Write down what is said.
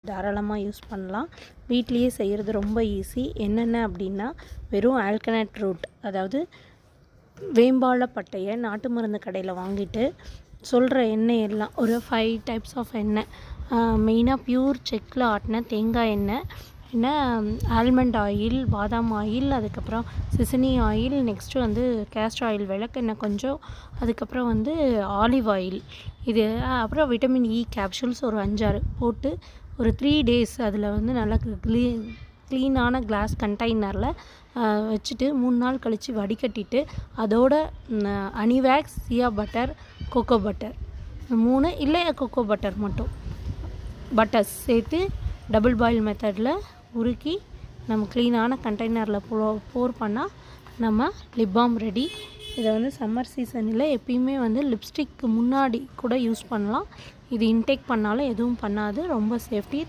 தாராளமாக யூஸ் பண்ணலாம். வீட்லேயே செய்கிறது ரொம்ப ஈஸி. என்னென்ன அப்படின்னா, வெறும் ஆல்கனட் ரூட், அதாவது வேம்பாலப்பட்டையை நாட்டு மருந்து கடையில் வாங்கிட்டு சொல்கிற எண்ணெய் எல்லாம் ஒரு 5 டைப்ஸ் ஆஃப் எண்ணெய், மெயினாக பியூர் செக்கில் ஆட்டின தேங்காய் எண்ணெய், ஆல்மண்ட் ஆயில், பாதாம் ஆயில், அதுக்கப்புறம் சிசனி ஆயில், நெக்ஸ்ட்டு கேஸ்டர் ஆயில், விளக்கெண்ணெய் கொஞ்சம், அதுக்கப்புறம் ஆலிவ் ஆயில், இது அப்புறம் விட்டமின் இ கேப்சூல்ஸ் ஒரு 5-6 போட்டு ஒரு 3 days அதில் நல்லா க்ளீனான கிளாஸ் கண்டெய்னரில் வச்சுட்டு 3 நாள் கழித்து வடிகட்டிட்டு அதோட அனிவேக்ஸ், சியா பட்டர், கோகோ பட்டர் 3 இல்லை கோகோ பட்டர் மட்டும் பட்டர்ஸ் சேர்த்து டபுள் பாயில் மெத்தடில் உருக்கி நம்ம க்ளீனான கண்டெய்னரில் போர் பண்ணால் நம்ம லிப் பாம் ரெடி. இதை சம்மர் சீசனில் எப்பயுமே லிப்ஸ்டிக்கு முன்னாடி கூட யூஸ் பண்ணலாம். இது இன்டேக் பண்ணாலும் எதுவும் பண்ணாது, ரொம்ப சேஃப்டி.